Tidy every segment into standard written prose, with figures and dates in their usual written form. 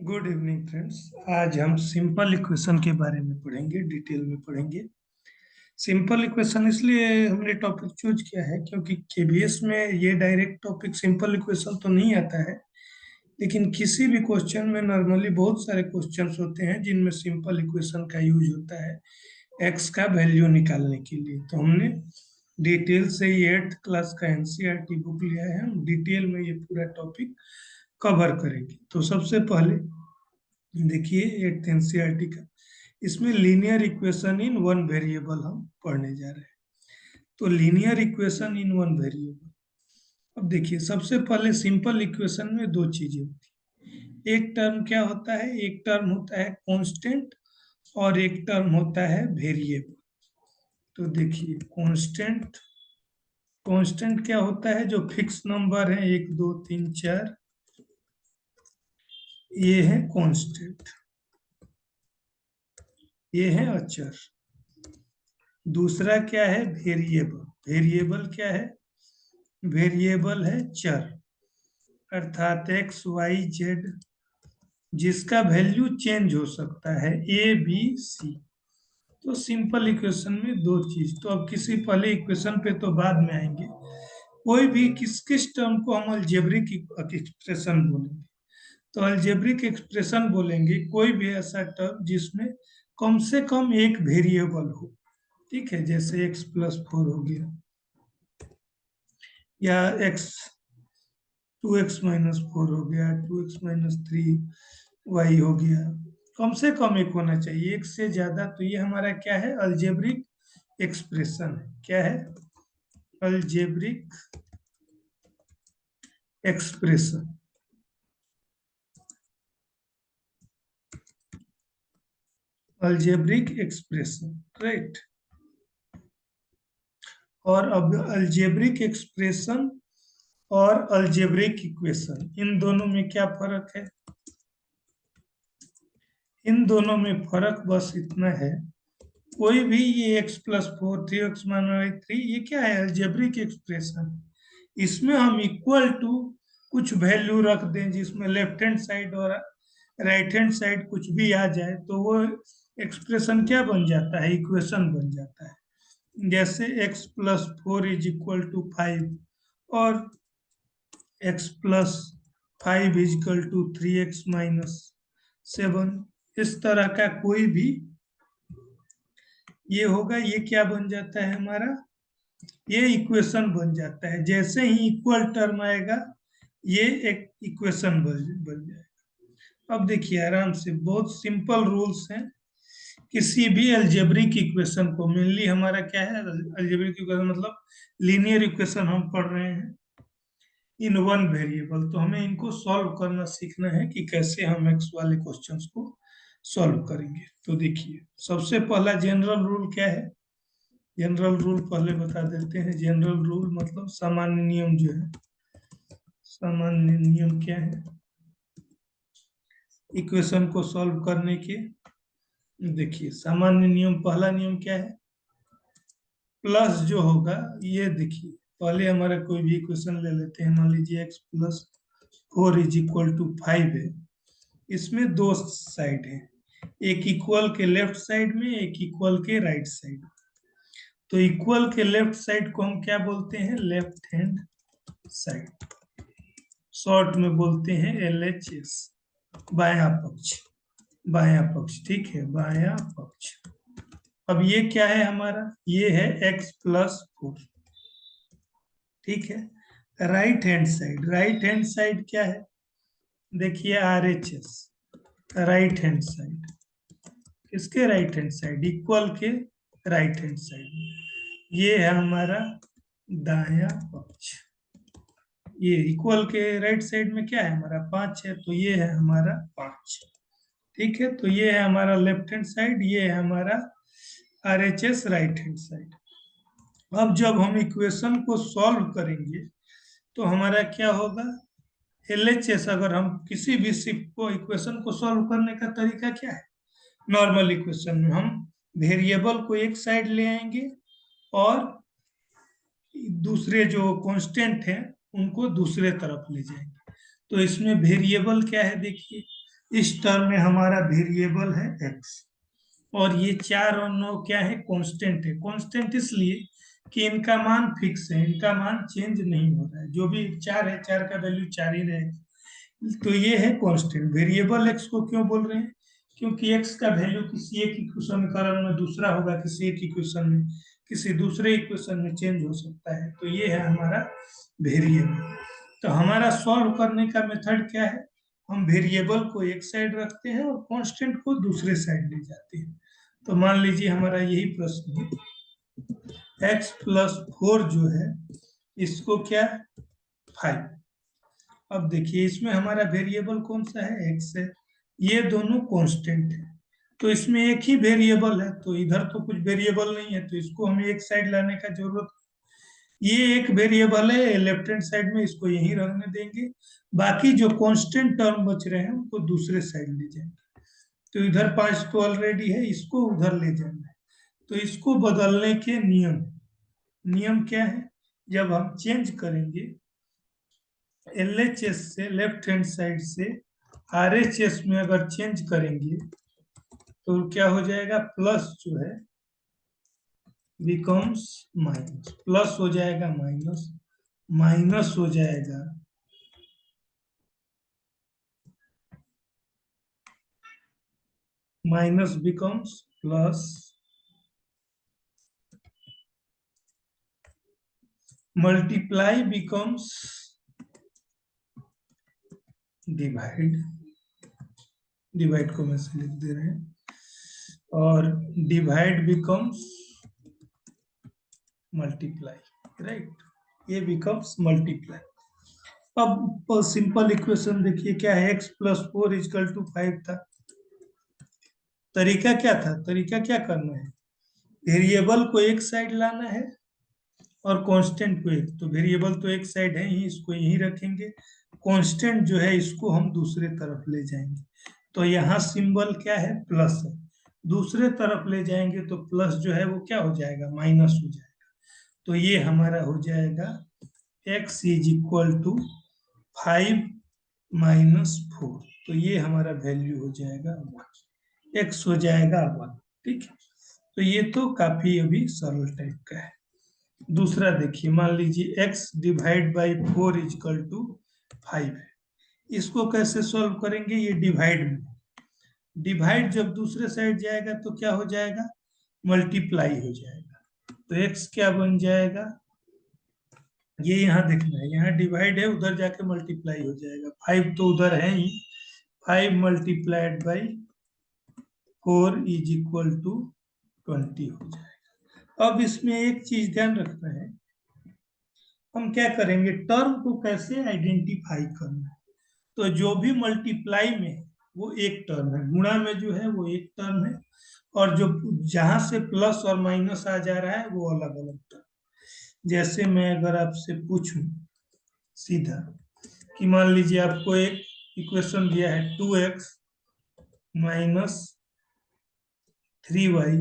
Good evening friends. आज हम simple equation के बारे में पढ़ेंगे, डिटेल में पढ़ेंगे। सिंपल इक्वेशन इसलिए हमने टॉपिक चूज किया है क्योंकि केबीएस में ये डायरेक्ट टॉपिक सिंपल इक्वेशन तो नहीं आता है, लेकिन किसी भी क्वेश्चन में नॉर्मली बहुत सारे क्वेश्चंस होते हैं जिनमें सिंपल इक्वेशन का यूज होता है एक्स का वैल्यू निकालने के लिए। तो हमने डिटेल से ये 8th क्लास का एनसीईआरटी बुक लिया है, हम डिटेल में ये पूरा टॉपिक कवर करेंगे। तो सबसे पहले देखिए 8th एनसीईआरटी का, इसमें linear equation in one variable हम पढ़ने जा रहे हैं। तो linear equation in one variable, अब देखिए सबसे पहले सिंपल इक्वेशन में दो चीजें होती हैं। एक टर्म क्या होता है, एक टर्म होता है कांस्टेंट और एक टर्म होता है वेरिएबल। तो देखिए कांस्टेंट, कांस्टेंट क्या होता है, जो फिक्स नंबर है 1 2 3 4, ये है कांस्टेंट, ये है अचर। दूसरा क्या है, वेरिएबल। वेरिएबल क्या है, वेरिएबल है चर, अर्थात एक्स वाई जेड, जिसका वैल्यू चेंज हो सकता है, ए बी सी। तो सिंपल इक्वेशन में दो चीज। तो अब किसी पहले इक्वेशन पे तो बाद में आएंगे। कोई भी किस किस टर्म को हम अलजेब्रिक एक्सप्रेशन बोलेंगे, तो अलजेब्रिक एक्सप्रेशन बोलेंगे कोई भी ऐसा टर्म जिसमें कम से कम एक वेरिएबल हो। ठीक है, जैसे एक्स प्लस 4 हो गया, या एक्स 2x-4 हो गया, 2x-3 वाई हो गया। कम से कम एक होना चाहिए, एक से ज्यादा। तो ये हमारा क्या है, अलजेब्रिक एक्सप्रेशन है। क्या है, algebraic expression. Algebraic expression, right. और अब अलजेब्रिक एक्सप्रेशन और अलजेब्रिक इक्वेशन, इन दोनों में क्या फर्क है? इन दोनों में फर्क बस इतना है, कोई भी ये x+4 3x-3, ये क्या है, अलजेब्रिक एक्सप्रेशन। इसमें हम इक्वल टू कुछ वैल्यू रख दें जिसमें लेफ्ट हैंड साइड और राइट हैंड साइड कुछ भी आ जाए, तो वो एक्सप्रेशन क्या बन जाता है, इक्वेशन बन जाता है। जैसे x+4 इज इक्वल टू 5 और x+5 is equal to 3x-7, इस तरह का कोई भी ये होगा, ये क्या बन जाता है हमारा, ये इक्वेशन बन जाता है। जैसे ही इक्वल टर्म आएगा ये एक इक्वेशन बन जाएगा। अब देखिए आराम से, बहुत सिंपल रूल्स हैं किसी भी अलजेब्रिक इक्वेशन को। मेनली हमारा क्या है, अलजेब्रिक इक्वेशन मतलब लीनियर इक्वेशन हम पढ़ रहे हैं इन वन वेरिएबल। तो हमें इनको सॉल्व करना सीखना है कि कैसे हम एक्स वाले क्वेश्चंस को सॉल्व करेंगे। तो देखिए सबसे पहला जनरल रूल क्या है, जनरल रूल पहले बता देते हैं। जनरल रूल मतलब सामान्य नियम जो है, सामान्य नियम क्या है इक्वेशन को सॉल्व करने के। देखिए सामान्य नियम, पहला नियम क्या है, प्लस जो होगा, ये देखिए पहले हमारा कोई भी इक्वेशन ले लेते हैं, मान लीजिए x+4 इज इक्वल टू 5 है। इसमें दो साइड है, एक इक्वल के लेफ्ट साइड में, एक इक्वल के राइट साइड में। तो इक्वल के लेफ्ट साइड को हम क्या बोलते हैं, लेफ्ट हैंड साइड, शॉर्ट में बोलते हैं LHS, बायां पक्ष, बायां पक्ष। ठीक है, बायां पक्ष। अब ये क्या है हमारा, ये है x+4। ठीक है, right hand side, right hand side क्या है, देखिए RHS, राइट हैंड साइड। किसके राइट हैंड साइड, इक्वल के राइट हैंड साइड। ये है हमारा दायां पक्ष। ये इक्वल के राइट साइड में क्या है हमारा 5 है, तो ये है हमारा 5। ठीक है, तो ये है हमारा लेफ्ट हैंड साइड, ये है हमारा RHS राइट हैंड साइड। अब जब हम इक्वेशन को सॉल्व करेंगे तो हमारा क्या होगा, LHS, अगर हम किसी भी शिफ्ट को इक्वेशन को सॉल्व करने का तरीका क्या है, नॉर्मल इक्वेशन में हम वेरिएबल को एक साइड ले आएंगे और दूसरे जो कांस्टेंट हैं उनको दूसरे तरफ ले जाएंगे। तो इसमें वेरिएबल क्या है, देखिए इस टर्म में हमारा वेरिएबल है एक्स, और ये 4 और 9 क्या है, कांस्टेंट है। कांस्टेंट इसलिए कि इनका मान फिक्स है, इनका मान चेंज नहीं हो रहा है। जो भी 4 है, 4 का वैल्यू 4 ही रहेगा। तो ये है कांस्टेंट। वेरिएबल एक्स को क्यों बोल रहे हैं, क्योंकि एक्स का वैल्यू किसी एक इक्वेशन करण में दूसरा होगा, किसी एक इक्वेशन में, किसी दूसरे इक्वेशन में चेंज हो सकता है। तो ये है हमारा वेरिएबल। तो हमारा सॉल्व करने का मेथड क्या है, हम वेरिएबल को एक साइड रखते हैं और कांस्टेंट को दूसरे साइड ले जाते हैं। तो मान लीजिए हमारा यही प्रश्न है, x+4 जो है, इसको क्या, 5। अब देखिए इसमें हमारा वेरिएबल कौन सा है, एक्स है। ये दोनों कांस्टेंट है, तो इसमें एक ही वेरिएबल है, तो इधर तो कुछ वेरिएबल नहीं है, तो इसको हमें एक साइड लाने का जरूरत। ये एक वेरिएबल है लेफ्ट हैंड साइड में, इसको यहीं रखने देंगे। बाकी जो कांस्टेंट टर्म बच रहे हैं उनको दूसरे साइड ले जाएंगे। तो इधर 5 तो ऑलरेडी है, इसको उधर ले जाना है। तो इसको बदलने के नियम, नियम क्या है, जब हम चेंज करेंगे LHS से लेफ्ट हैंड साइड से RHS में अगर चेंज करेंगे तो क्या हो जाएगा, प्लस जो है बिकम्स माइनस, प्लस हो जाएगा माइनस, माइनस हो जाएगा minus becomes plus, multiply becomes divide, divide को मैं से लिख दे रहे हैं, और डिवाइड बिकम्स मल्टीप्लाई, राइट, ये बिकम्स मल्टीप्लाई। अब सिंपल इक्वेशन देखिए क्या है, x+4 = 5 था। तरीका क्या था, तरीका क्या करना है, वेरिएबल को एक साइड लाना है और कांस्टेंट को एक। तो वेरिएबल तो एक साइड है ही, इसको यहीं रखेंगे। कांस्टेंट जो है इसको हम दूसरे तरफ ले जाएंगे। तो यहाँ सिंबल क्या है, प्लस है। दूसरे तरफ ले जाएंगे तो प्लस जो है वो क्या हो जाएगा, माइनस हो जाएगा। तो ये हमारा हो जाएगा x = 5 - 4। तो ये हमारा वैल्यू हो जाएगा 1, x हो जाएगा 1। ठीक है, तो ये तो काफी अभी सरल टाइप का है। दूसरा देखिए, मान लीजिए x/4 = 5 है। इसको कैसे सॉल्व करेंगे, ये डिवाइड में, डिवाइड जब दूसरे साइड जाएगा तो क्या हो जाएगा, मल्टीप्लाई हो जाएगा। तो x क्या बन जाएगा, ये यहाँ देखना है, यहाँ डिवाइड है, उधर जाके मल्टीप्लाई हो जाएगा। 5 तो उधर है ही, 5 × 4 = 20 हो जाएगा। अब इसमें एक चीज ध्यान रखना है, हम क्या करेंगे, टर्म को कैसे आइडेंटिफाई करना है। तो जो भी मल्टीप्लाई में है वो एक टर्म है, गुणा में जो है वो एक टर्म है, और जो जहां से प्लस और माइनस आ जा रहा है वो अलग अलग टर्म। जैसे मैं अगर आपसे पूछूं सीधा कि मान लीजिए आपको एक इक्वेशन दिया है 2x - 3y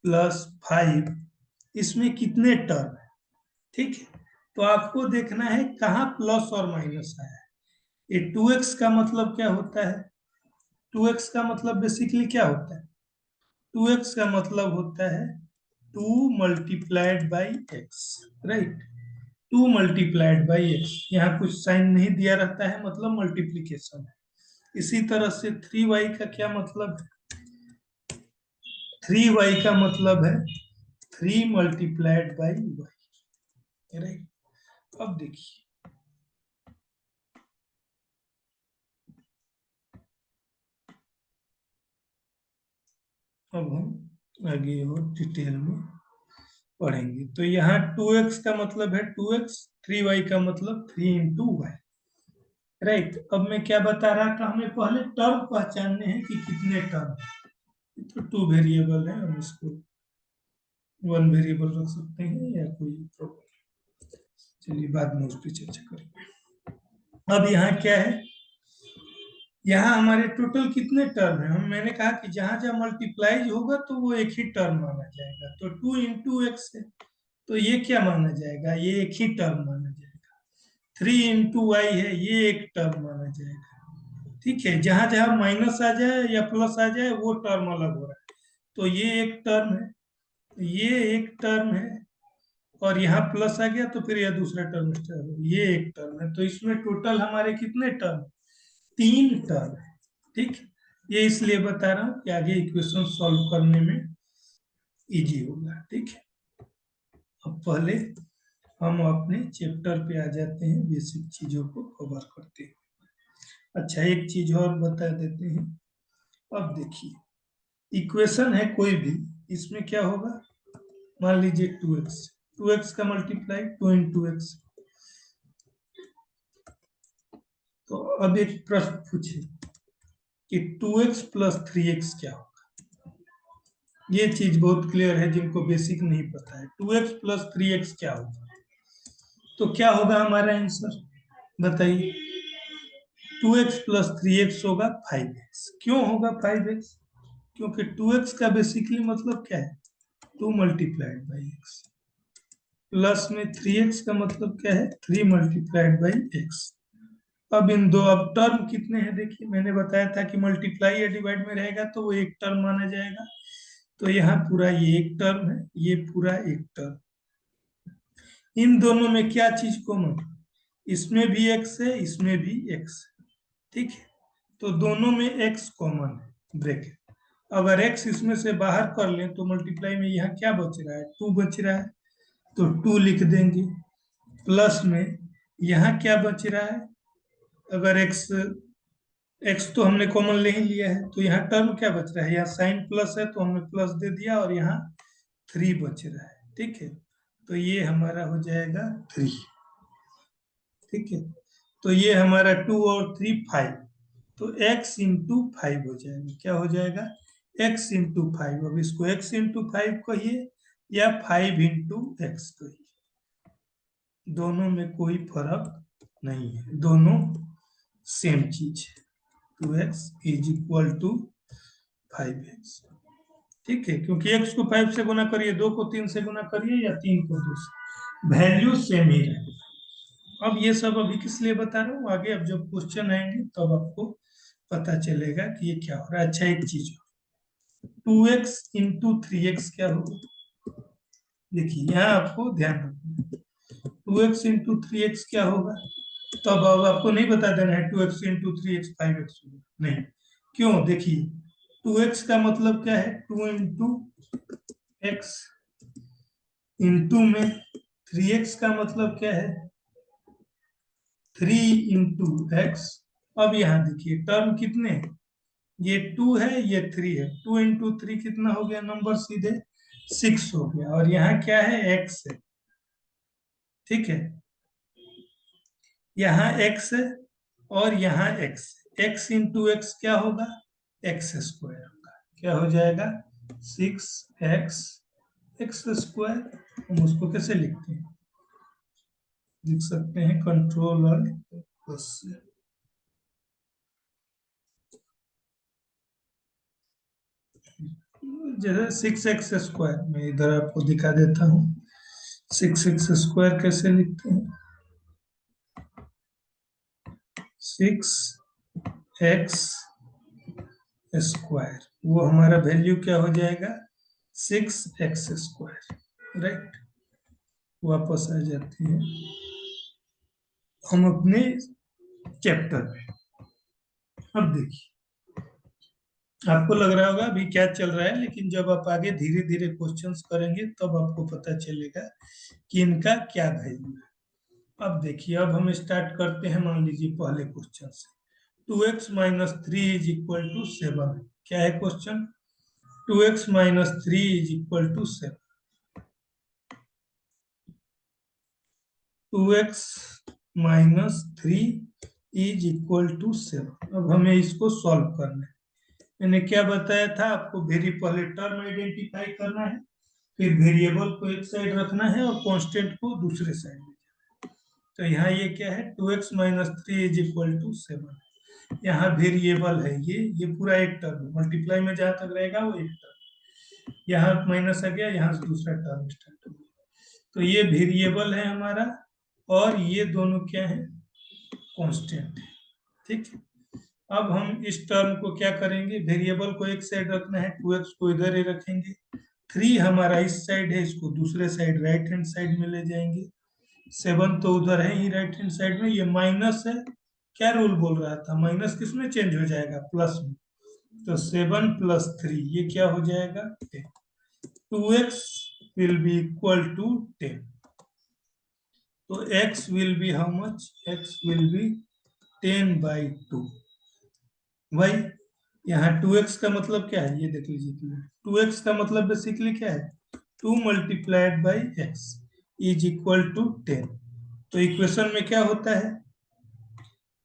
+ 5, इसमें कितने टर्म है। ठीक है, तो आपको देखना है कहाँ प्लस और माइनस आया है। ये 2x का मतलब क्या होता है, 2x का मतलब बेसिकली क्या होता है, 2x का मतलब होता है 2 × राइट, 2 × यहाँ कुछ साइन नहीं दिया रहता है, मतलब मल्टीप्लीकेशन है। इसी तरह से 3y का क्या मतलब है, 3y का मतलब है 3 × y, राइट। अब देखिए, अब हम आगे और डिटेल में पढ़ेंगे। तो यहाँ 2x का मतलब है 2x, 3y का मतलब 3 × y, राइट। अब मैं क्या बता रहा था, हमें पहले टर्म पहचानने हैं कि कितने टर्म है। तो 2 वेरिएबल है, हम इसको 1 वेरिएबल रख सकते हैं या कोई प्रॉब्लम, चलिए बाद में उस पर चर्चा करेंगे। अब यहाँ क्या है, यहाँ हमारे टोटल कितने टर्म है, हम मैंने कहा कि जहां जहां मल्टीप्लाई होगा तो वो एक ही टर्म माना जाएगा। तो 2 × x है, तो ये क्या माना जाएगा, ये एक ही टर्म माना जाएगा। 3 × y है, ये एक टर्म माना जाएगा। ठीक है, जहां जहां माइनस आ जाए या प्लस आ जाए वो टर्म अलग हो रहा है। तो ये एक टर्म है, ये एक टर्म है, और यहाँ प्लस आ गया तो फिर यह दूसरा टर्म स्टार्ट हो, ये एक टर्म है। तो इसमें टोटल हमारे कितने टर्म? 3 टर्म है। ठीक, ये इसलिए बता रहा हूँ कि आगे इक्वेशन सॉल्व करने में इजी होगा। ठीक है, अब पहले हम अपने चैप्टर पे आ जाते हैं, बेसिक चीजों को कवर करते हैं। अच्छा, एक चीज और बता देते हैं। अब देखिए, इक्वेशन है कोई भी, इसमें क्या होगा? मान लीजिए 2x, 2x का मल्टीप्लाई 2 इंटू एक्स। तो अब एक प्रश्न पूछे कि 2x प्लस 3x क्या होगा? ये चीज बहुत क्लियर है जिनको बेसिक नहीं पता है। 2x प्लस 3x क्या होगा? तो क्या होगा हमारा आंसर? बताइए। 2x प्लस 3x होगा 5x। क्यों होगा 5x? क्योंकि 2x का बेसिकली मतलब क्या है? 2 मल्टीप्लाइड बाई एक्स। प्लस में 3x का मतलब क्या है? 3 मल्टीप्लाइड बाई एक्स। अब इन दो, अब टर्म कितने हैं देखिए, मैंने बताया था कि मल्टीप्लाई या डिवाइड में रहेगा तो वो एक टर्म माना जाएगा। तो यहाँ पूरा ये एक टर्म है, ये पूरा एक टर्म। इन दोनों में क्या चीज कॉमन? इसमें भी एक्स है, इसमें भी एक्स है। ठीक है, तो दोनों में एक्स कॉमन है, ब्रैकेट। अगर एक्स इसमें से बाहर कर लें तो मल्टीप्लाई में यहाँ क्या बच रहा है? 2 बच रहा है, तो 2 लिख देंगे। प्लस में यहाँ क्या बच रहा है? अगर एक्स, एक्स तो हमने कॉमन ले ही लिया है, तो यहाँ टर्म क्या बच रहा है? यहाँ साइन प्लस है तो हमने प्लस दे दिया, और यहाँ 3 बच रहा है। ठीक है, तो ये हमारा हो जाएगा 3। ठीक है, तो ये हमारा 2 और 3 5। तो x इंटू 5 हो जाएगा। क्या हो जाएगा? x into 5। अब इसको x इंटू 5 कहिए या 5 इंटू एक्स कहिए, दोनों में कोई फर्क नहीं है, दोनों सेम चीज है। 2x is equal to 5x। ठीक है, क्योंकि x को 5 से गुना करिए, 2 को 3 से गुना करिए, या 3 को 2 से, वैल्यू सेम ही रहेगा। अब ये सब अभी किस लिए बता रहा हूँ, आगे अब जब क्वेश्चन आएंगे तब तो आपको पता चलेगा कि ये क्या हो रहा है। अच्छा, एक चीज, 2x इंटू 3x क्या होगा? देखिए, यहाँ आपको ध्यान रखना, 2x इंटू 3x क्या होगा? तब अब आपको नहीं बता देना है 2x इंटू 3x 5x होगा, नहीं। क्यों? देखिए, 2x का मतलब क्या है? 2 इंटू एक्स। इंटू में 3x का मतलब क्या है? 3 इंटू एक्स। अब यहाँ देखिए टर्म कितने हैं? ये 2 है, ये 3 है। 2 इंटू 3 कितना हो गया नंबर? सीधे 6 हो गया। और यहाँ क्या है? एक्स है। ठीक है, यहाँ एक्स है और यहाँ एक्स। एक्स इंटू एक्स क्या होगा? एक्स स्क्वायर होगा। क्या हो जाएगा? 6x x square. हम उसको कैसे लिखते हैं? लिख सकते हैं कंट्रोल और प्लस से। जैसे 6x स्क्वायर, मैं इधर आपको दिखा देता हूँ। 6x स्क्वायर कैसे लिखते हैं? 6x स्क्वायर, वो हमारा वैल्यू क्या हो जाएगा? 6x square. राइट, वापस आ जाते हैं हम अपने चैप्टर में। अब देखिए, आपको लग रहा होगा अभी क्या चल रहा है, लेकिन जब आप आगे धीरे धीरे क्वेश्चंस करेंगे तब आपको पता चलेगा कि इनका क्या वैल्यू है। अब देखिए, अब हम स्टार्ट करते हैं, मान लीजिए पहले क्वेश्चन से। 2x minus 3 is equal to 7। क्या है question? 2x minus 3 is equal to 7। 2x minus 3 is equal to 7। अब हमें इसको सॉल्व करना है। मैंने क्या बताया था आपको? पहले टर्म आइडेंटिफाई करना है, फिर वेरिएबल को एक साइड रखना है और कांस्टेंट को दूसरे साइड में। तो यहाँ ये क्या है? 2x minus 3 is equal to 7। यहाँ वेरिएबल है, ये पूरा एक टर्म है, मल्टीप्लाई में जहां तक रहेगा वो एक टर्म। यहाँ माइनस आ गया, यहाँ से दूसरा टर्म स्टार्ट हो गया। तो ये वेरिएबल है हमारा, और ये दोनों क्या है? कांस्टेंट है। ठीक है, अब हम इस टर्म को क्या करेंगे, वेरिएबल को एक साइड रखना है, 2x को इधर ही रखेंगे, 3 हमारा इस साइड है, इसको दूसरे साइड राइट हैंड साइड में ले जाएंगे, 7 तो उधर है ही राइट हैंड साइड में, ये माइनस है, क्या रूल बोल रहा था, माइनस किस में चेंज हो जाएगा, प्लस में, तो 7 + 3 ये क्या हो जाएगा 10, 2x will be equal to 10, तो x will be how much, x will be 10/2। भाई यहाँ 2x का मतलब क्या है, ये देख लीजिए, 2x का मतलब बेसिकली क्या है, 2 × x इज इक्वल टू 10। तो इक्वेशन में क्या होता है,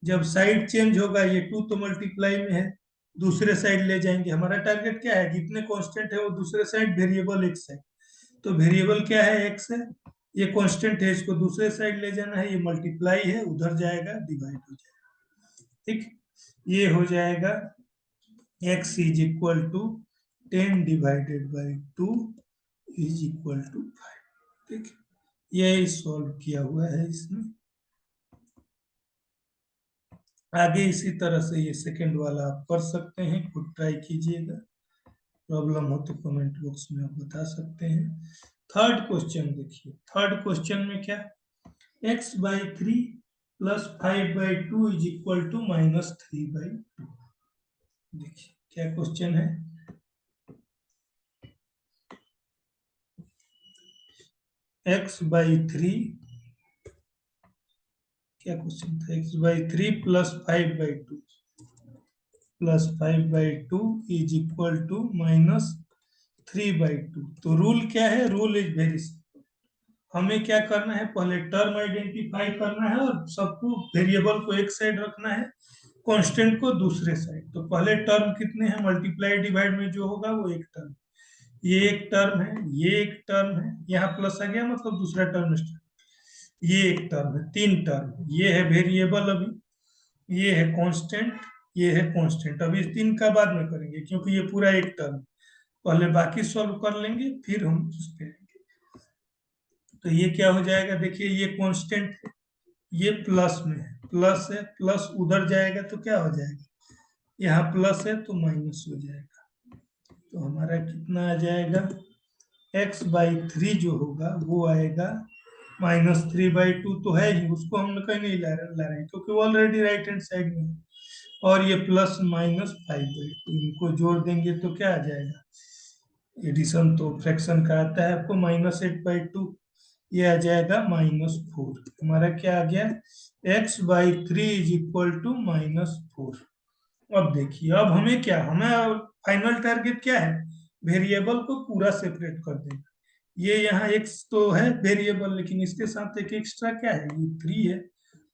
जब साइड चेंज होगा, ये 2 तो मल्टीप्लाई में है, दूसरे साइड ले जाएंगे, हमारा टारगेट क्या है, जितने कांस्टेंट है वो दूसरे साइड, वेरिएबल x है, तो वेरिएबल क्या है, x है, ये कांस्टेंट है, इसको दूसरे साइड ले जाना है, ये मल्टीप्लाई है, उधर जाएगा डिवाइड हो जाएगा, ठीक, ये हो जाएगा x is equal to 10/2 is equal to 5, ठीक, ये सॉल्व किया हुआ है इसमें। आगे इसी तरह से ये सेकंड वाला आप कर सकते हैं, खुद ट्राई कीजिएगा, प्रॉब्लम हो तो कमेंट बॉक्स में आप बता सकते हैं। थर्ड क्वेश्चन देखिए, थर्ड क्वेश्चन में क्या, x/3 + 5/2 इज इक्वल टू -3/2। देखिए क्या क्वेश्चन है, x/3, क्या क्वेश्चन था, x/3 + 5/2 इज इक्वल टू -3/2। तो रूल क्या है, रूल इज वेरी सिंपल, हमें क्या करना है, पहले टर्म आइडेंटिफाई करना है और सबको, वेरिएबल को एक साइड रखना है, कांस्टेंट को दूसरे साइड। तो पहले टर्म कितने हैं, मल्टीप्लाई डिवाइड में जो होगा वो एक टर्म, ये एक टर्म है, ये एक टर्म है, यहाँ प्लस आ गया मतलब दूसरा टर्म स्टार्ट, ये एक टर्म है, 3 टर्म, ये है वेरिएबल अभी, ये है कांस्टेंट, ये है कांस्टेंट, अभी 3 का बाद में करेंगे क्योंकि ये पूरा एक टर्म, पहले बाकी सॉल्व कर लेंगे फिर हम उस पे आएंगे। तो ये क्या हो जाएगा, देखिए ये कांस्टेंट है, ये प्लस में है, प्लस है, प्लस उधर जाएगा तो क्या हो जाएगा, यहाँ प्लस है तो माइनस हो जाएगा, तो हमारा कितना आ जाएगा, x/3 जो होगा वो आएगा -3/2, तो है ही, उसको हम कहीं नहीं ला रहे हैं क्योंकि वो ऑलरेडी राइट हैंड साइड में है, और ये प्लस -5/2, इनको जोड़ देंगे तो क्या आ जाएगा, एडिशन तो फ्रैक्शन का आता है आपको, -8/2, ये आ जाएगा -4, हमारा क्या आ गया, x/3 इज इक्वल टू -4। अब देखिए, अब हमें क्या, हमें फाइनल टारगेट क्या है, वेरिएबल को पूरा सेपरेट कर देना, ये यहाँ x तो है वेरिएबल, लेकिन इसके साथ एक एक्स्ट्रा क्या है, ये 3 है,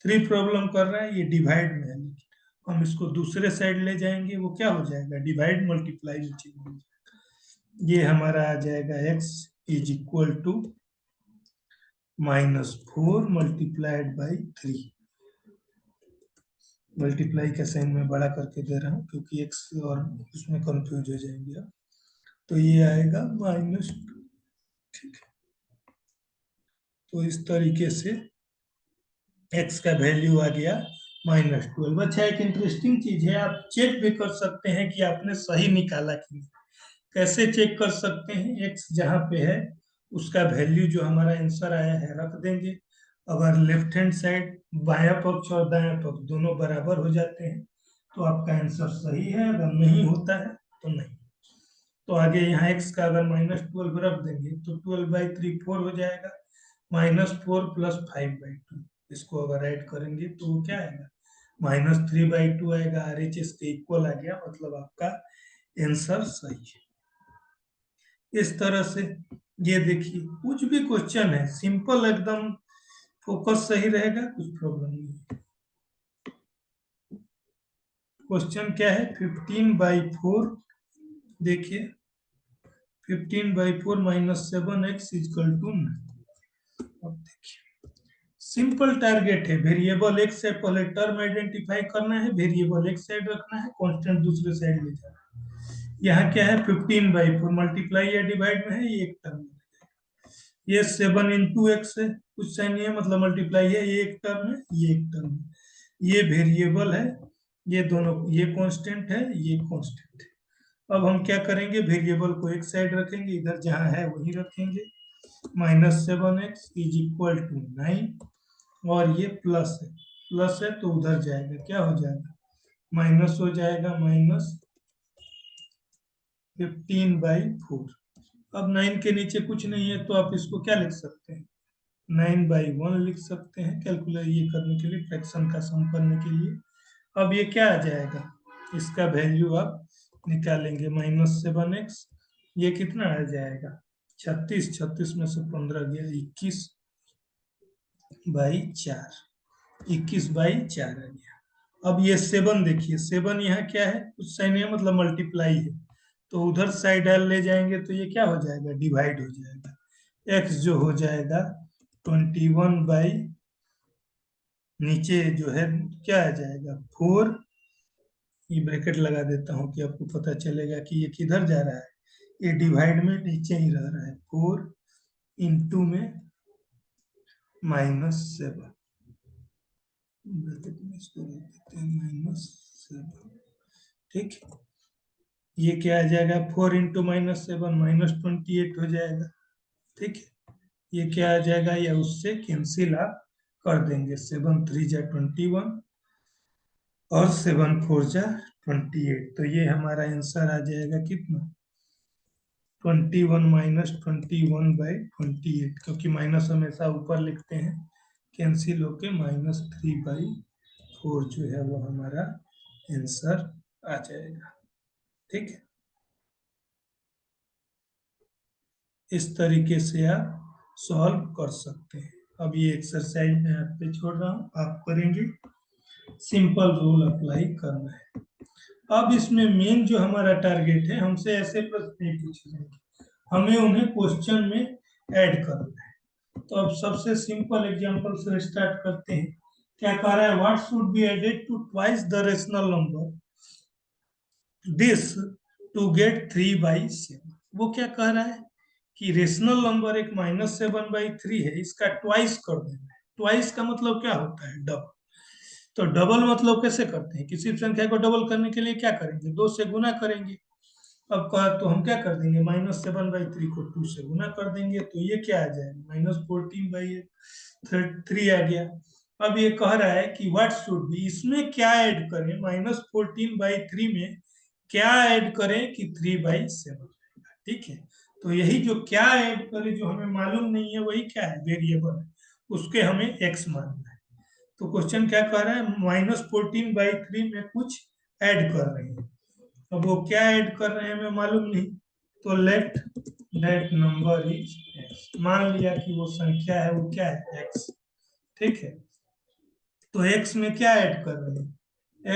3 प्रॉब्लम कर रहा है, ये डिवाइड में है, लेकिन हम इसको दूसरे साइड ले जाएंगे, वो क्या हो जाएगा, डिवाइड मल्टीप्लाई में चेंज हो जाएगा, ये हमारा आ जाएगा x is equal to -4 × 3, multiply का साइन मैं बड़ा करके दे रहा हूँ क्योंकि x और उसमें कंफ्यूज हो जाएंगे आप, तो ये आएगा -2, ठीक है, तो इस तरीके से x का वैल्यू आ गया -12। अच्छा एक इंटरेस्टिंग चीज है, आप चेक भी कर सकते हैं कि आपने सही निकाला कि नहीं, कैसे चेक कर सकते हैं, x जहाँ पे है उसका वैल्यू जो हमारा आंसर आया है रख देंगे, अगर लेफ्ट हैंड साइड बायां पक्ष और दायां पक्ष दोनों बराबर हो जाते हैं तो आपका आंसर सही है, अगर नहीं होता है तो नहीं। तो आगे यहाँ x का अगर -12 रख देंगे तो 12/3 4 हो जाएगा, -4 + 5/2, इसको अगर ऐड करेंगे तो क्या आएगा, -3/2 आएगा, RHS के इक्वल आ गया, मतलब आपका आंसर सही है। इस तरह से ये देखिए, कुछ भी क्वेश्चन है सिंपल एकदम, फोकस सही रहेगा, कुछ प्रॉब्लम नहीं है। क्वेश्चन क्या है, 15/4, देखिए 15/4 -7x = 9। अब देखिए सिंपल टारगेट है, वेरिएबल एक से पहले टर्म आइडेंटिफाई करना है, वेरिएबल एक साइड रखना है, कांस्टेंट दूसरे साइड ले जाना है। यहाँ क्या है, 15/4 मल्टीप्लाई या डिवाइड में है, ये एक टर्म, ये 7 × x है, कुछ साइन नहीं है, मतलब मल्टीप्लाई है, ये एक टर्म है, ये एक टर्म है, ये वेरिएबल है, ये दोनों, ये कांस्टेंट है, ये कांस्टेंट है। अब हम क्या करेंगे, वेरिएबल को एक साइड रखेंगे, इधर जहां है वहीं रखेंगे। -7x इज इक्वल टू 9, और ये प्लस है तो उधर जाएगा, क्या हो जाएगा, माइनस हो जाएगा, -15/4। अब 9 के नीचे कुछ नहीं है तो आप इसको क्या लिख सकते हैं, 9/1 लिख सकते हैं, कैलकुलेट ये करने के लिए, फ्रैक्शन का सम करने के लिए। अब ये क्या आ जाएगा, इसका वैल्यू आप निकालेंगे, -7x, ये कितना आ जाएगा, 36, 36 में से 15 गया, 21/4, 21/4 आ गया। अब ये 7 देखिए, 7 यहाँ क्या है, कुछ सही नहीं है, मतलब मल्टीप्लाई है, तो उधर साइड एल ले जाएंगे तो ये क्या हो जाएगा, डिवाइड हो जाएगा। x जो हो जाएगा 21 नीचे जो है क्या आ जाएगा 4, ये ब्रैकेट लगा देता हूँ कि आपको पता चलेगा कि ये किधर जा रहा है, ये डिवाइड में नीचे ही रह रहा है, 4 में -7, ब्रैकेट में इसको रख देते हैं, -7, ठीक। ये क्या आ जाएगा, 4 × -7 -28 हो जाएगा, ठीक है। ये क्या आ जाएगा, या उससे कैंसिल आप कर देंगे, 7 3 × 21 और 7 4 × 28, तो ये हमारा आंसर आ जाएगा कितना, 21 - 21/28, क्योंकि माइनस हमेशा ऊपर लिखते हैं, कैंसिल होके -3/4 जो है वो हमारा आंसर आ जाएगा, ठीक है। इस तरीके से आप सॉल्व कर सकते हैं। अब ये एक्सरसाइज मैं आप पे छोड़ रहा हूँ, आप करेंगे, सिंपल रूल अप्लाई करना है। अब इसमें मेन जो हमारा टारगेट है, हमसे ऐसे प्रश्न नहीं पूछे जाएंगे, हमें उन्हें क्वेश्चन में ऐड करना है। तो अब सबसे सिंपल एग्जांपल से स्टार्ट करते हैं। क्या कह रहा है, what should be added to twice the rational number this to get 3/7। वो क्या कह रहा है कि रेशनल नंबर एक -7/3 है, इसका ट्वाइस कर देना है। ट्वाइस का मतलब क्या होता है, डबल। तो डबल मतलब कैसे करते हैं, किसी संख्या को डबल करने के लिए क्या करेंगे, 2 से गुना करेंगे। अब कहा तो हम क्या कर देंगे, -7/3 को 2 से गुना कर देंगे, तो ये क्या आ जाएगा, -14/3 आ गया। अब ये कह रहा है कि व्हाट शुड बी, इसमें क्या ऐड करें, -14/3 में क्या ऐड करें कि 3/7, ठीक है। तो यही जो क्या ऐड करें, जो हमें मालूम नहीं है, वही क्या है, वेरिएबल है, उसके हमें x मानना है। तो क्वेश्चन क्या कह रहा है, -14/3 में कुछ ऐड कर रहे हैं। अब वो क्या ऐड कर रहे हैं हमें मालूम नहीं, तो let that number is x, मान लिया कि वो संख्या है, वो क्या है, x, ठीक है। तो x में क्या ऐड कर रहे हैं,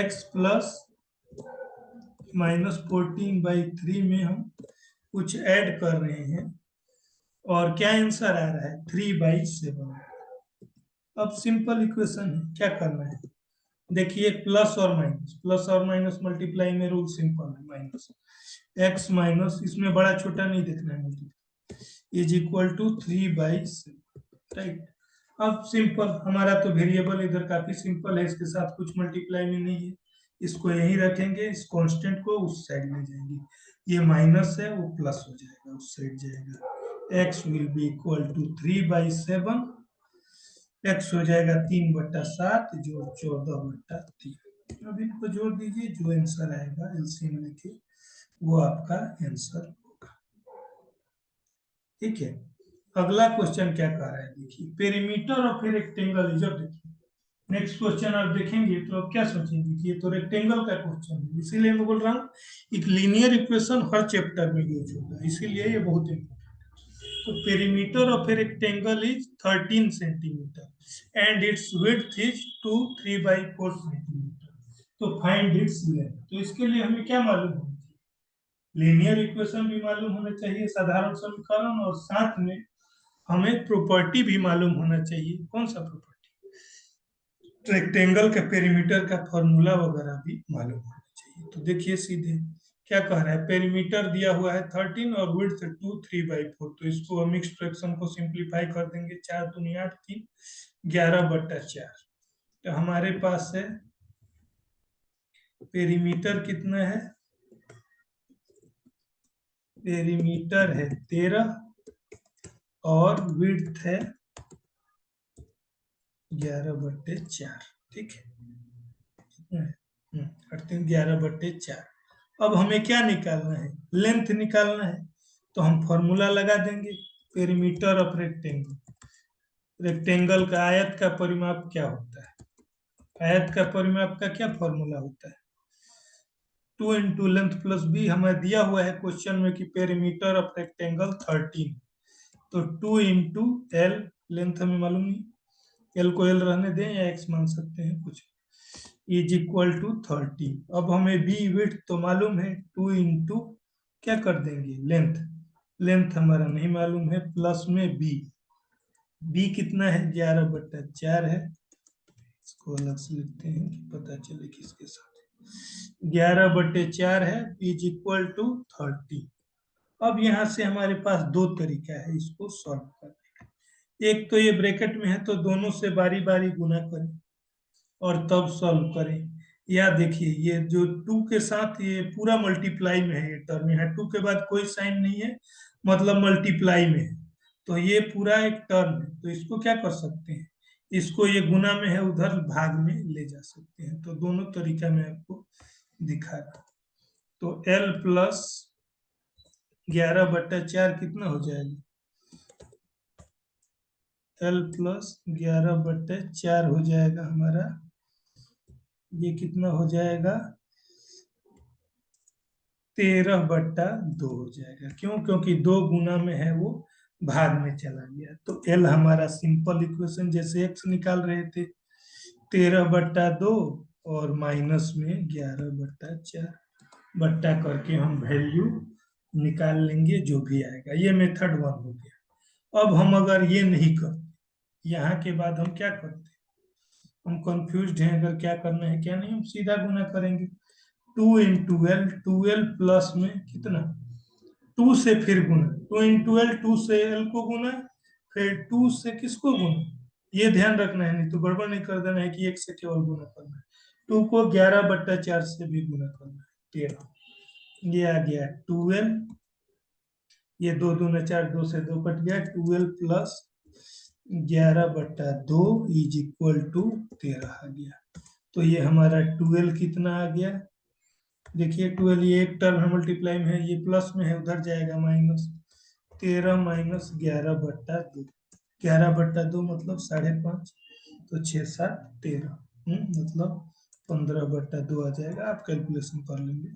x प्लस -14/3 में हम कुछ ऐड कर रहे हैं, और क्या आंसर आ रहा है, 3/7। अब सिंपल इक्वेशन है, क्या करना है, देखिए प्लस और माइनस मल्टीप्लाई में रूल सिंपल है, माइनस x माइनस, इसमें बड़ा छोटा नहीं देखना है, multiply is equal to 3/7, right. अब सिंपल, हमारा तो वेरिएबल इधर काफी सिंपल है, इसके साथ कुछ मल्टीप्लाई में नहीं है, इसको यहीं रखेंगे, इस कांस्टेंट को उस साइड ले जाएंगे, ये माइनस है वो प्लस हो जाएगा, उस साइड जाएगा, x will be equal to 3/7, x हो जाएगा 3/7 जोड़ 14/3। अब इनको जोड़ दीजिए, जो आंसर आएगा एलसीएम लेके वो आपका आंसर होगा, ठीक है। अगला क्वेश्चन क्या कह रहा है, देखिए perimeter of a rectangle is, अब देखिए नेक्स्ट क्वेश्चन आप देखेंगे तो आप क्या सोचेंगे कि ये तो रेक्टेंगल का क्वेश्चन है, इसीलिए मैं बोल रहा हूँ एक लीनियर इक्वेशन हर चैप्टर में यूज होता है, इसीलिए ये बहुत इंपॉर्टेंट। तो perimeter of a rectangle is 13 centimetre and it's width is 3/4 centimetre, तो फाइंड इट्स लेंथ। तो इसके लिए हमें क्या मालूम होना चाहिए, लीनियर इक्वेशन भी मालूम होना चाहिए, साधारण समीकरण, और साथ में हमें प्रॉपर्टी भी मालूम होना चाहिए। कौन सा प्रॉपर्टी, रेक्टेंगल के पेरीमीटर का फॉर्मूला वगैरह भी मालूम होना चाहिए। तो देखिए सीधे क्या कह रहा है, पेरीमीटर दिया हुआ है 13 और विड्थ 2 3/4, तो इसको हम मिक्स फ्रैक्शन को सिंप्लीफाई कर देंगे, 4 दूनी 8, 3 11/4, तो हमारे पास है पेरीमीटर कितना है? पेरीमीटर है 13 और विड्थ है 11/4। ठीक है, कितना है? 11/4। अब हमें क्या निकालना है? लेंथ निकालना है। तो हम फॉर्मूला लगा देंगे, पेरीमीटर ऑफ रेक्टेंगल। रेक्टेंगल का आयत का परिमाप क्या होता है? आयत का परिमाप का क्या फॉर्मूला होता है? 2 इंटू लेंथ प्लस बी। हमें दिया हुआ है क्वेश्चन में कि पेरीमीटर ऑफ रेक्टेंगल 13, तो 2 इंटू एल, लेंथ हमें मालूम नहीं, एल को एल रहने दें या एक्स मान सकते हैं कुछ, इज इक्वल टू 13। अब हमें बी विड्थ तो मालूम है, 2 इंटू क्या कर देंगे? लेंथ। लेंथ हमारा नहीं मालूम है, प्लस में बी। बी कितना है? 11/4 है। इसको अलग से लिखते हैं कि पता चले किसके साथ। 11/4 है, इज इक्वल टू 30। अब यहाँ से हमारे पास दो तरीका है इसको सॉल्व करने का। एक तो ये ब्रैकेट में है तो दोनों से बारी बारी गुना करें और तब सॉल्व करें। या देखिए, ये जो 2 के साथ ये पूरा मल्टीप्लाई में है, ये टर्म यहाँ 2 के बाद कोई साइन नहीं है, मतलब मल्टीप्लाई में है। तो ये पूरा एक टर्म है, तो इसको क्या कर सकते हैं? इसको ये गुना में है, उधर भाग में ले जा सकते हैं। तो दोनों तरीका मैं आपको दिखा रहा हूं। तो एल प्लस 11/4 कितना हो जाएगा? एल प्लस 11/4 हो जाएगा हमारा, ये कितना हो जाएगा? 13/2 हो जाएगा। क्यों? क्योंकि दो गुना में है, वो भाग में चला गया। तो एल हमारा सिंपल इक्वेशन जैसे एक्स निकाल रहे थे, 13/2 और माइनस में 11/4 बट्टा करके हम वैल्यू निकाल लेंगे जो भी आएगा। ये मेथड 1 हो गया। अब हम अगर ये नहीं करते, यहाँ के बाद हम क्या करते? हम कंफ्यूज हैं, अगर क्या करना है क्या नहीं, हम सीधा गुना करेंगे। 2 इंटू एल, 2l प्लस में कितना? 2 से फिर गुना, 2 इंटू एल, 2 से एल को गुना, फिर 2 से किसको गुना? ये ध्यान रखना है, नहीं तो गड़बड़ नहीं कर देना है कि एक से केवल गुना करना है। 2 को 11/4 से भी गुना करना है, 13। ये आ गया 2l, ये 2 दूना 4, 2 से 2 कट गया, 2l plus 11/2 is equal to 13 आ गया। तो ये हमारा 2l कितना आ गया? देखिए 12, ये एक टर्म है मल्टीप्लाई में है, ये प्लस में है, उधर जाएगा माइनस। 13 माइनस 11/2, 11/2 मतलब 5.5, तो 6 7 13, मतलब 15/2 आ जाएगा। आप कैलकुलेशन कर लेंगे,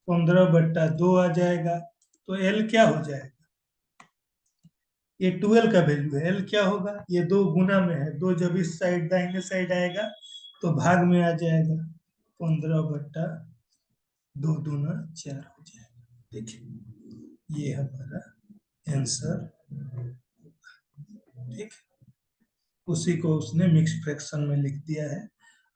15/2 आ जाएगा। तो एल क्या हो जाएगा? ये 12 का वैल्यू है, एल क्या होगा? ये दो गुना में है, दो जब इस साइड दाहिने साइड आएगा तो भाग में आ जाएगा, 15/2 दूना 4 हो जाएगा। देखिए ये हमारा आंसर, ठीक। उसी को उसने मिक्स फ्रैक्शन में लिख दिया है,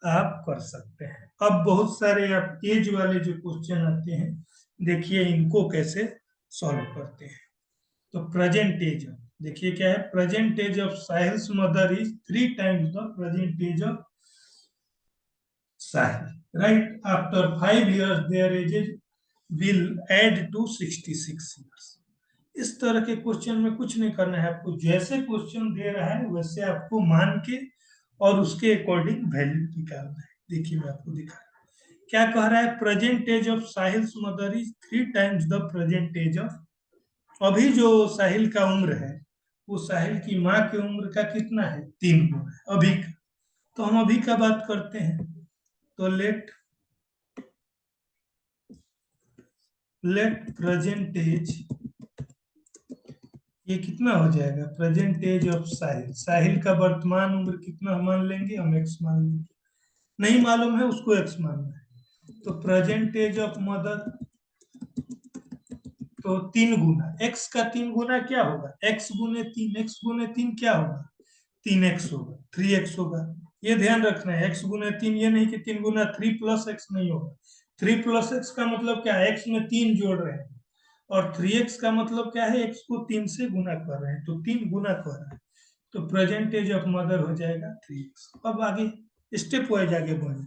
आप कर सकते हैं। अब बहुत सारे आप एज वाले जो क्वेश्चन आते हैं, देखिए इनको कैसे सॉल्व करते हैं। तो प्रेजेंट एज, देखिए क्या है? Present age of Sahil's mother is 3 times the present age of Sahil, right? After 5 years their ages will add to 66 years। इस तरह के क्वेश्चन में कुछ नहीं करना है आपको, जैसे क्वेश्चन दे रहा है वैसे आपको मान के और उसके अकॉर्डिंग वैल्यू निकालना है। देखिए मैं आपको दिखा रहा हूं क्या कह रहा है। Present age of Sahil's mother is 3 times the present age of, अभी जो साहिल का उम्र है वो साहिल की माँ की उम्र का कितना है? 3 गुना है अभी का। तो हम अभी का बात करते हैं। तो लेट प्रेजेंट एज, ये कितना हो जाएगा? प्रेजेंट एज ऑफ साहिल, साहिल का वर्तमान उम्र कितना मान लेंगे? हम एक्स मान लेंगे, नहीं मालूम है उसको एक्स मानना है। तो प्रेजेंट एज ऑफ मदर, तो 3 गुना एक्स का 3 गुना क्या होगा? एक्स गुने 3, एक्स गुने 3 क्या होगा? 3x होगा, 3x होगा। ये ध्यान रखना है, x गुना 3, ये नहीं कि 3 गुना 3 प्लस एक्स नहीं होगा। 3 प्लस एक्स का मतलब क्या है? x में 3 जोड़ रहे हैं, और 3x का मतलब क्या है? x को 3 से गुना कर रहे हैं, तो 3 गुना कर रहे हैं। तो प्रेजेंट एज ऑफ मदर हो जाएगा 3x। अब आगे स्टेप वाइज आगे बढ़े।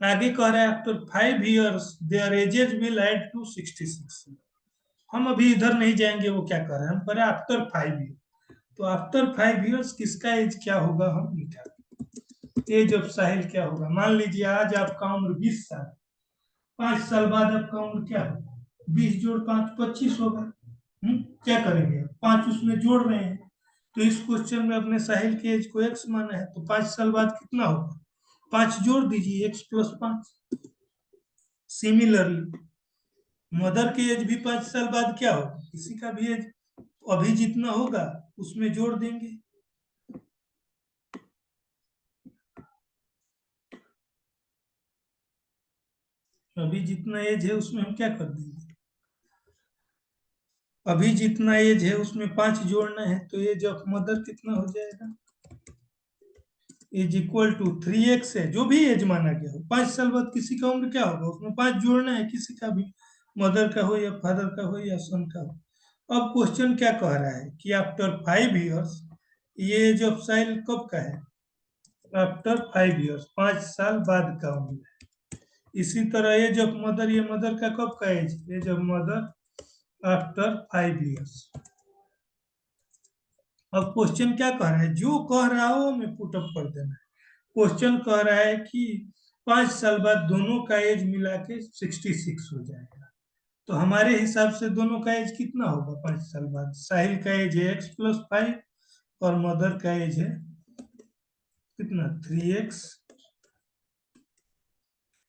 आगे कह रहा है after 5 years their ages will add to 66। हम अभी इधर नहीं जाएंगे, वो क्या कर रहे हैं, हम कह रहे हैं आफ्टर 5 years। तो आफ्टर 5 years किसका एज क्या होगा हम निकालें। एज ऑफ साहिल क्या होगा, मान लीजिए आज आपका उम्र 20 साल, 5 साल बाद आपका उम्र क्या होगा, 20 जोड़ 5 25 होगा। क्या करेंगे, 5 उसमें जोड़ रहे हैं। तो इस क्वेश्चन में अपने साहिल के एज को एक्स माना है, तो 5 साल बाद कितना होगा, 5 जोड़ दीजिए, x + 5। सिमिलरली मदर की एज भी 5 साल बाद क्या होगा, किसी का भी एज अभी जितना होगा उसमें जोड़ देंगे। अभी जितना एज है उसमें हम क्या कर देंगे, अभी जितना एज है उसमें 5 जोड़ना है, तो एज ऑफ मदर कितना हो जाएगा, एज इक्वल टू 3x है, जो भी एज माना गया हो। 5 साल बाद किसी का उम्र क्या होगा, उसमें 5 जोड़ना है, किसी का भी, मदर का हो या फादर का हो या सन का हो। अब क्वेश्चन क्या कह रहा है कि आफ्टर 5 years, ये एज ऑफ साइल कब का है, आफ्टर 5 years 5 साल बाद का उम्र है। इसी तरह एज ऑफ मदर, ये मदर का कब का age of mother after 5 years। अब क्वेश्चन क्या कह रहा है, जो कह रहा हो हमें पुटअप कर देना है। क्वेश्चन कह रहा है कि 5 साल बाद दोनों का एज मिला के 66 हो जाएगा। तो हमारे हिसाब से दोनों का एज कितना होगा 5 साल बाद, साहिल का एज है x + 5 और मदर का एज है कितना 3x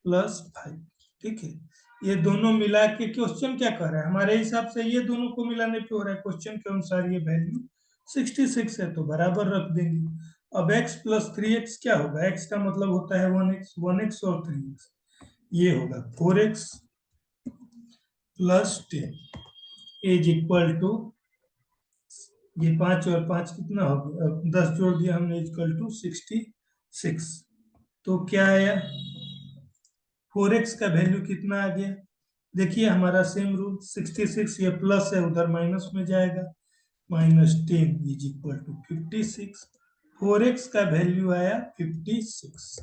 + 5। ठीक है, ये दोनों मिला के क्वेश्चन क्या कर रहा है, हमारे हिसाब से ये दोनों को मिलाने पे हो रहा है, क्वेश्चन के अनुसार ये वैल्यू 66 है, तो बराबर रख देंगे। अब x + 3x क्या होगा, x का मतलब होता है 1x और 3x, ये होगा 4x + 10 इज इक्वल टू, ये 5 और 5 कितना हो गया, 10 जोड़ दिया हमने, इक्वल टू 66। तो क्या आया, 4x का वैल्यू कितना आ गया, देखिए हमारा सेम रूल, 66 ये प्लस है उधर माइनस में जाएगा, -10 इज इक्वल टू 56। 4x का वैल्यू आया 56,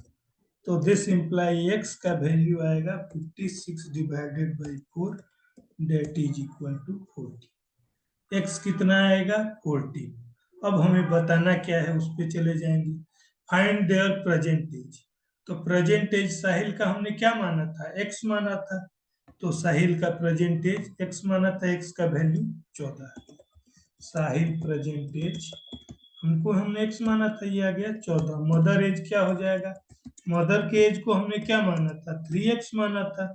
तो दिस इम्प्लाई x का वैल्यू आएगा 56 divided by 4, that is equal to 40। x कितना आएगा 40। अब हमें बताना क्या है, उस पर चले जाएंगे, फाइंड देयर प्रेजेंट एज। तो प्रेजेंट एज साहिल का हमने क्या माना था, x माना था, तो साहिल का प्रेजेंट एज x माना था, x का वैल्यू 14 है। साहिल प्रेजेंट एज हमको, हमने x माना था, ये आ गया 14। मदर एज क्या हो जाएगा, मदर के एज को हमने क्या माना था 3x माना था,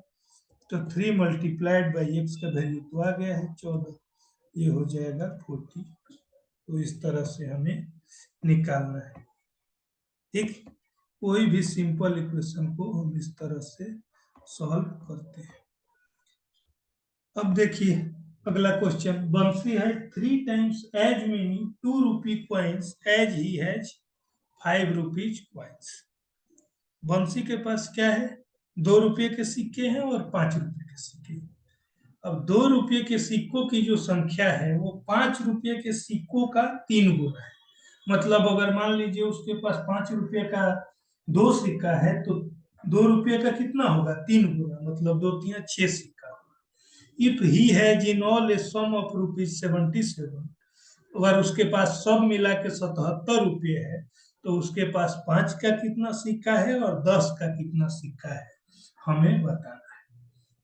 तो 3 मल्टीप्लाइड बाई x का वैल्यू तो आ गया है 14, ये हो जाएगा 40। तो इस तरह से हमें निकालना है। ठीक, कोई भी सिंपल इक्वेशन को हम इस तरह से सॉल्व करते हैं। अब देखिए अगला क्वेश्चन, बंसी है 3 times as many 2 rupee coins as he has 5 rupees coins। बंसी के पास क्या है, 2 रुपये के सिक्के हैं और 5 रुपये के सिक्के। अब 2 रुपये के सिक्कों की जो संख्या है वो 5 रुपये के सिक्कों का 3 गुना है। मतलब अगर मान लीजिए उसके पास 5 रुपये का 2 सिक्का है, तो 2 रुपये का कितना होगा 3 गुना, मतलब 2 × 3 = 6 सिक्का। If he has in all a sum of ₹77, अगर उसके पास सब मिला के 77 रुपये है, तो उसके पास 5 का कितना सिक्का है और 10 का कितना सिक्का है, हमें बताना है।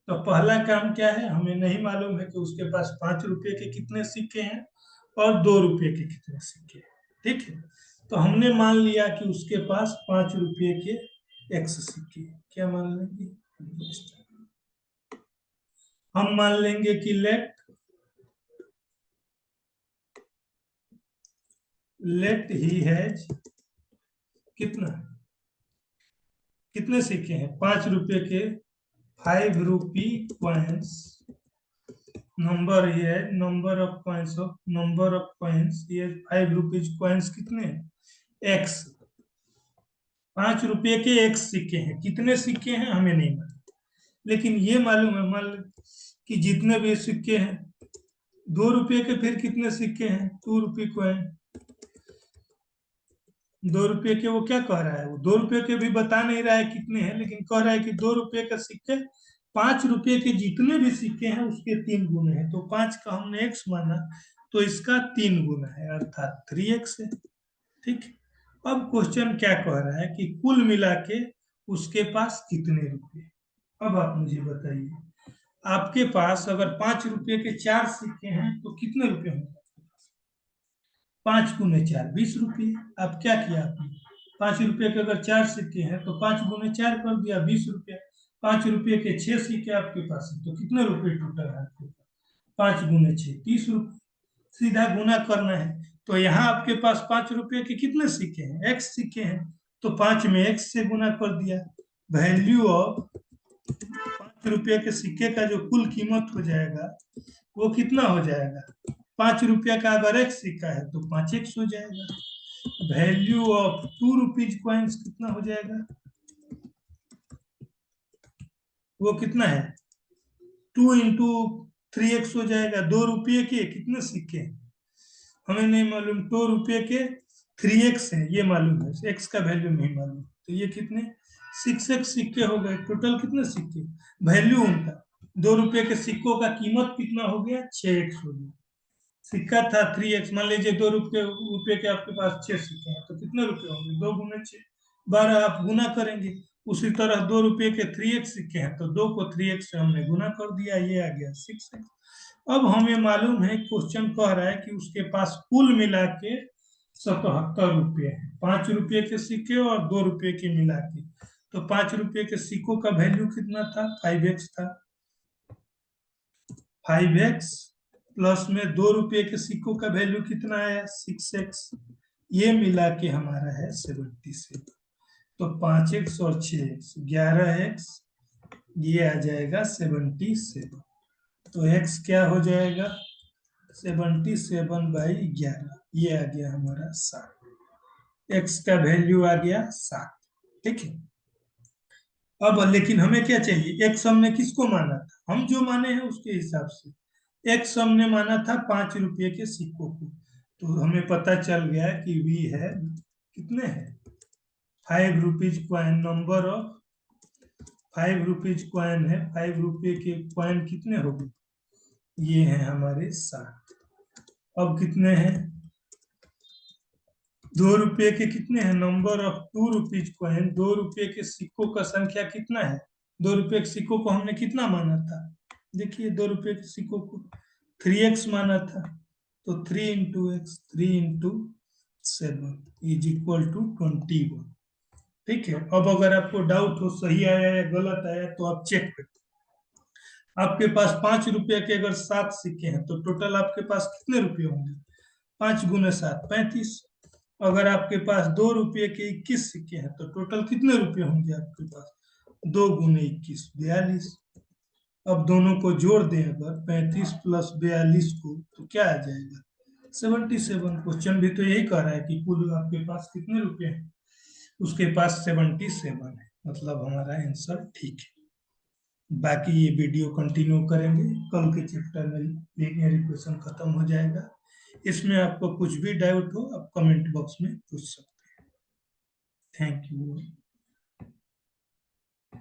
तो पहला काम क्या है, हमें नहीं मालूम है कि उसके पास 5 रुपये के कितने सिक्के हैं और 2 रुपये के कितने सिक्के हैं। ठीक है, तो हमने मान लिया कि उसके पास 5 रुपये के x सिक्के, क्या मान लेंगे, हम मान लेंगे कि लेट ही हैज कितना, कितने सिक्के हैं 5 रुपये के, 5 rupee coins, नंबर ये है, नंबर ऑफ कॉइन्स, ये 5 rupees कॉइन्स कितने हैं x, 5 रुपये के x सिक्के हैं, कितने सिक्के हैं हमें नहीं मालूम, लेकिन ये मालूम है, मान कि जितने भी सिक्के हैं, 2 रुपये के फिर कितने सिक्के हैं 2 rupee कॉइन, ₹2 के वो क्या कह रहा है, वो ₹2 के भी बता नहीं रहा है कितने हैं, लेकिन कह रहा है कि ₹2 का सिक्के ₹5 के जितने भी सिक्के हैं उसके 3 गुने हैं। तो 5 का हमने x माना, तो इसका 3 गुना है, अर्थात 3x है। ठीक। अब क्वेश्चन क्या कह रहा है कि कुल मिला के उसके पास कितने रुपए। अब आप मुझे बताइए, आपके पास अगर ₹5 के 4 सिक्के हैं तो कितने रुपए होंगे? 5 गुने 4 20 रुपये। अब क्या किया आपने, ₹5 के अगर 4 सिक्के हैं तो 5 गुने 4 कर दिया, 20 रुपया। ₹5 के 6 सिक्के आपके पास है तो कितने रुपए टोटल है आपके पास? 5 गुने 6 30 रुपये। सीधा गुना करना है। तो यहाँ आपके पास ₹5 के कितने सिक्के हैं, x सिक्के हैं, तो 5 में x से गुना कर दिया। वैल्यू ऑफ ₹5 के सिक्के का जो कुल कीमत हो जाएगा वो कितना हो जाएगा? ₹5 का अगर एक सिक्का है तो 5x हो जाएगा। वैल्यू ऑफ ₹2 कॉइन्स कितना हो जाएगा? वो कितना है? 2 इंटू 3x हो जाएगा। ₹2 के कितने सिक्के हैं हमें नहीं मालूम, ₹2 के 3x है ये मालूम है, x का वैल्यू नहीं मालूम। तो ये कितने 6x सिक्के हो गए। टोटल कितने सिक्के, वैल्यू उनका ₹2 के सिक्कों का कीमत कितना हो गया? 6x हो गया। सिक्का था 3x, मान लीजिए ₹2 के आपके पास 6 सिक्के हैं तो कितने रुपए होंगे? 2 गुने 6 12, आप गुना करेंगे। उसी तरह ₹2 के 3x सिक्के हैं तो 2 को 3x से हमने गुना कर दिया, ये आ गया 6x। अब हमें मालूम है, क्वेश्चन कह रहा है कि उसके पास कुल मिला के ₹77 है। ₹5 के सिक्के और ₹2 के मिला के, तो ₹5 के सिक्कों का वैल्यू कितना था? 5x था। 5x प्लस में ₹2 के सिक्कों का वैल्यू कितना आया? 6x। ये मिला के हमारा है 77। तो 5x और 6x 11x, ये आ जाएगा 77। तो x क्या हो जाएगा? 77/11, ये आ गया हमारा 7। x का वैल्यू आ गया 7। ठीक है। अब लेकिन हमें क्या चाहिए, x हमने किसको माना था? हम जो माने हैं उसके हिसाब से। x हमने माना था ₹5 के सिक्कों को, तो हमें पता चल गया कि v है कितने हैं? ₹5 कॉइन, नंबर ऑफ ₹5 कॉइन है। ₹5 के कॉइन कितने हो गए? ये हैं हमारे 7। अब कितने हैं? ₹2 के कितने हैं? Number of ₹2 coin. ₹2 के सिक्कों का संख्या कितना है? ₹2 के सिक्कों को हमने कितना माना था? देखिए, ₹2 के सिक्कों को 3x माना था, तो 3 into x, 3 into 7 is equal to 21। ठीक है। अब अगर आपको डाउट हो सही आया या गलत आया तो आप चेक करें। आपके पास ₹5 के अगर 7 सिक्के हैं तो टोटल आपके पास कितने रुपए होंगे? 5 गुने 7 35। अगर आपके पास ₹2 के 21 सिक्के हैं तो टोटल कितने रुपए होंगे आपके पास? 2 गुने 21 42। अब दोनों को जोड़ दें अगर 35 प्लस 42 को, तो क्या आ जाएगा? 77। क्वेश्चन भी तो यही कह रहा है कि कुल आपके पास कितने रुपए हैं? उसके पास 77 है, मतलब हमारा आंसर ठीक है। बाकी ये वीडियो कंटिन्यू करेंगे, कल के चैप्टर में लीनियर इक्वेशन खत्म हो जाएगा। इसमें आपको कुछ भी डाउट हो आप कमेंट बॉक्स में पूछ सकते हैं। Thank you.